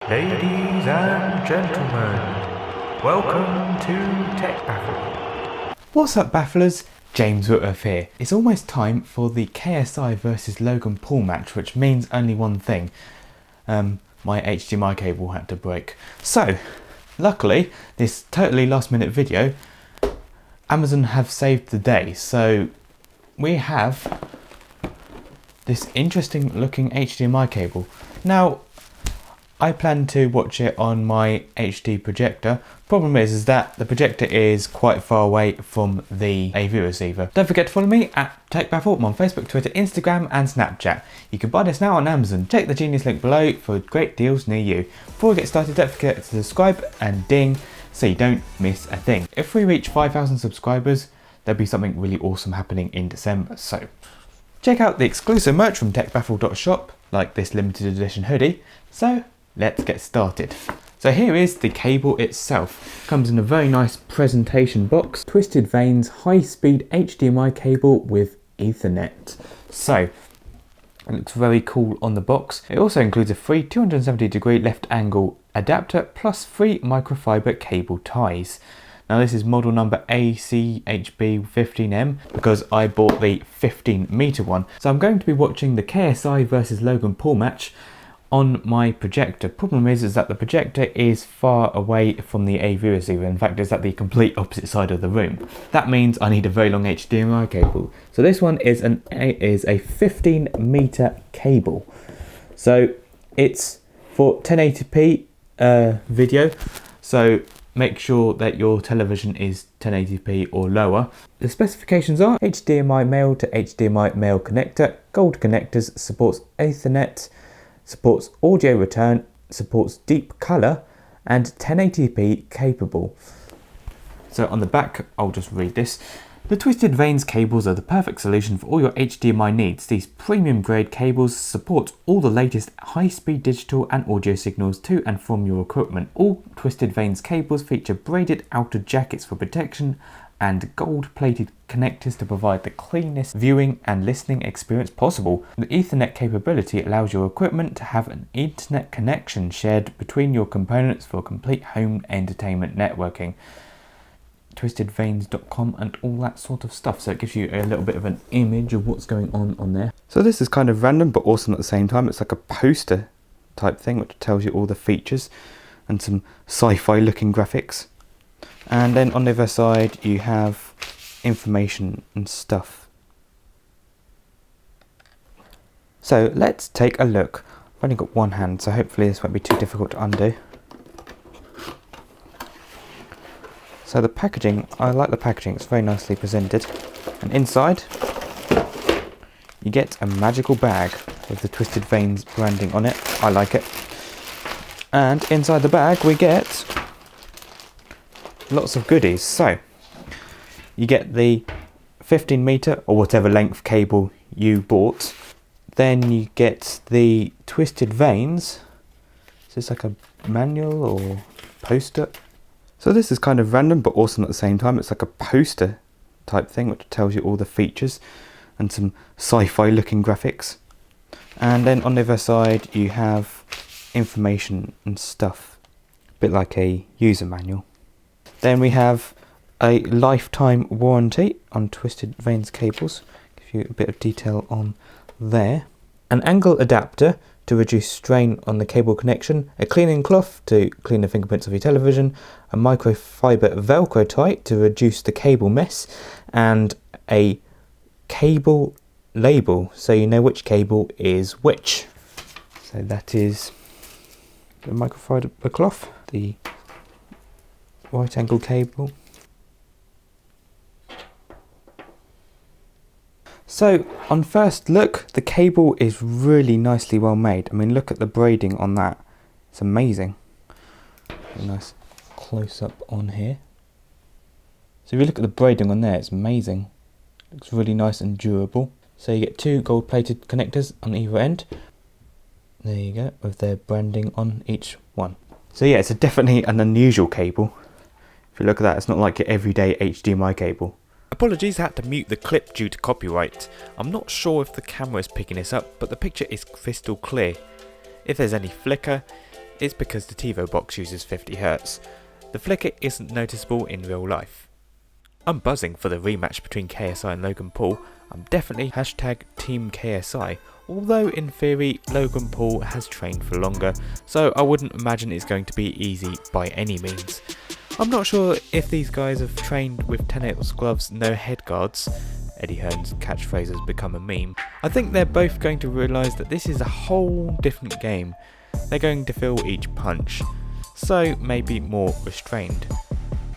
Ladies and gentlemen, welcome to TechBaffle. What's up, bafflers? James Whitworth here. It's almost time for the KSI versus Logan Paul match, which means only one thing. My HDMI cable had to break. So, luckily, this totally last minute video, Amazon have saved the day. So, we have this interesting looking HDMI cable. Now, I plan to watch it on my HD projector. Problem is that the projector is quite far away from the AV receiver. Don't forget to follow me at TechBaffle. I'm on Facebook, Twitter, Instagram and Snapchat. You can buy this now on Amazon. Check the Genius link below for great deals near you. Before we get started, don't forget to subscribe and ding so you don't miss a thing. If we reach 5,000 subscribers, there'll be something really awesome happening in December. So check out the exclusive merch from techbaffle.shop, like this limited edition hoodie. So let's get started. So here is the cable itself. Comes in a very nice presentation box. Twisted Vanes high-speed HDMI cable with Ethernet. So it looks very cool on the box. It also includes a free 270-degree left angle adapter plus 3 microfiber cable ties. Now this is model number ACHB15M because I bought the 15-meter one. So I'm going to be watching the KSI versus Logan Paul match on my projector. Problem is that the projector is far away from the AV receiver. In fact, it's at the complete opposite side of the room. That means I need a very long HDMI cable. So this one is a 15-meter cable. So it's for 1080p video. So make sure that your television is 1080p or lower. The specifications are HDMI male to HDMI male connector, gold connectors, supports Ethernet, supports audio return, supports deep colour and 1080p capable. So on the back, I'll just read this. The Twisted Vanes cables are the perfect solution for all your HDMI needs. These premium grade cables support all the latest high-speed digital and audio signals to and from your equipment. All Twisted Vanes cables feature braided outer jackets for protection and gold-plated connectors to provide the cleanest viewing and listening experience possible. The Ethernet capability allows your equipment to have an internet connection shared between your components for complete home entertainment networking. twistedvanes.com and all that sort of stuff. So it gives you a little bit of an image of what's going on there. So this is kind of random but awesome at the same time. It's like a poster type thing which tells you all the features and some sci-fi looking graphics. And then on the other side you have information and stuff. So let's take a look. I've only got one hand, so hopefully this won't be too difficult to undo. So the packaging, I like the packaging, it's very nicely presented. And inside you get a magical bag with the Twisted Vanes branding on it. I like it. And inside the bag we get lots of goodies. So you get the 15-meter or whatever length cable you bought. Then you get the Twisted Vanes. Is this like a manual or poster? So this is kind of random but awesome at the same time. It's like a poster type thing which tells you all the features and some sci-fi looking graphics. And then on the other side you have information and stuff, a bit like a user manual. Then we have a lifetime warranty on Twisted Vanes cables. Give you a bit of detail on there. An angle adapter to reduce strain on the cable connection. A cleaning cloth to clean the fingerprints of your television. A microfiber Velcro tie to reduce the cable mess. And a cable label so you know which cable is which. So that is the microfiber cloth, the right angle cable. So on first look, the cable is really nicely well made. I mean, look at the braiding on that. It's amazing. A nice close up on here. So if you look at the braiding on there, it's amazing. Looks really nice and durable. So you get 2 gold plated connectors on either end. There you go, with their branding on each one. So yeah, it's definitely an unusual cable. If you look at that, it's not like your everyday HDMI cable. Apologies, I had to mute the clip due to copyright. I'm not sure if the camera is picking this up, but the picture is crystal clear. If there's any flicker, it's because the TiVo box uses 50Hz. The flicker isn't noticeable in real life. I'm buzzing for the rematch between KSI and Logan Paul. I'm definitely #Team KSI, although in theory Logan Paul has trained for longer, so I wouldn't imagine it's going to be easy by any means. I'm not sure if these guys have trained with 10-ounce gloves, no head guards. Eddie Hearn's catchphrase has become a meme. I think they're both going to realise that this is a whole different game. They're going to feel each punch, so maybe more restrained.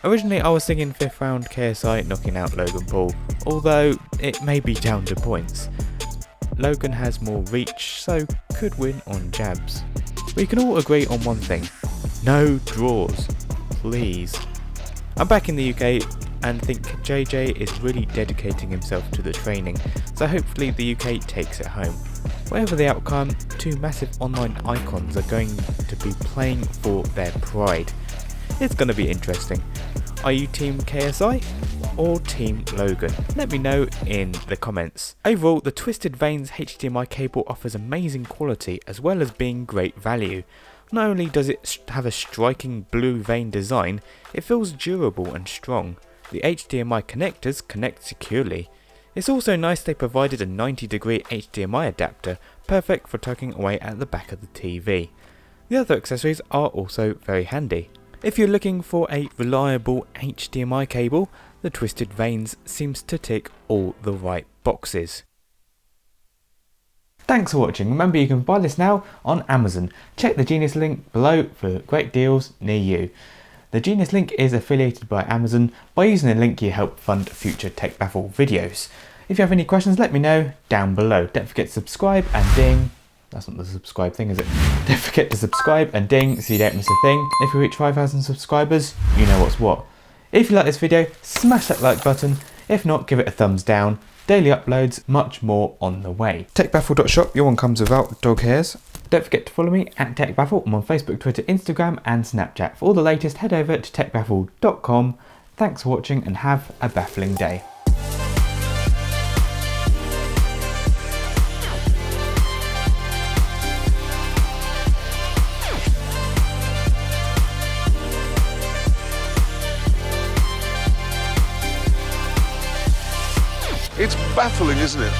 Originally I was thinking 5th round KSI knocking out Logan Paul, although it may be down to points. Logan has more reach, so could win on jabs. We can all agree on one thing: no draws, please. I'm back in the UK and think JJ is really dedicating himself to the training, so hopefully the UK takes it home. Whatever the outcome, two massive online icons are going to be playing for their pride. It's going to be interesting. Are you Team KSI or Team Logan? Let me know in the comments. Overall, the Twisted Veins HDMI cable offers amazing quality as well as being great value. Not only does it have a striking blue vein design, it feels durable and strong. The HDMI connectors connect securely. It's also nice they provided a 90-degree HDMI adapter, perfect for tucking away at the back of the TV. The other accessories are also very handy. If you're looking for a reliable HDMI cable, the Twisted Veins seems to tick all the right boxes. Thanks for watching. Remember, you can buy this now on Amazon. Check the Genius link below for great deals near you. The Genius link is affiliated by Amazon. By using the link you help fund future TechBaffle videos. If you have any questions, let me know down below. Don't forget to subscribe and ding. That's not the subscribe thing, is it? Don't forget to subscribe and ding so you don't miss a thing. If we reach 5,000 subscribers, you know what's what. If you like this video, smash that like button. If not, give it a thumbs down. Daily uploads, much more on the way. TechBaffle.shop, your one comes without dog hairs. Don't forget to follow me at TechBaffle. I'm on Facebook, Twitter, Instagram and Snapchat. For all the latest, head over to techbaffle.com. Thanks for watching and have a baffling day. It's baffling, isn't it?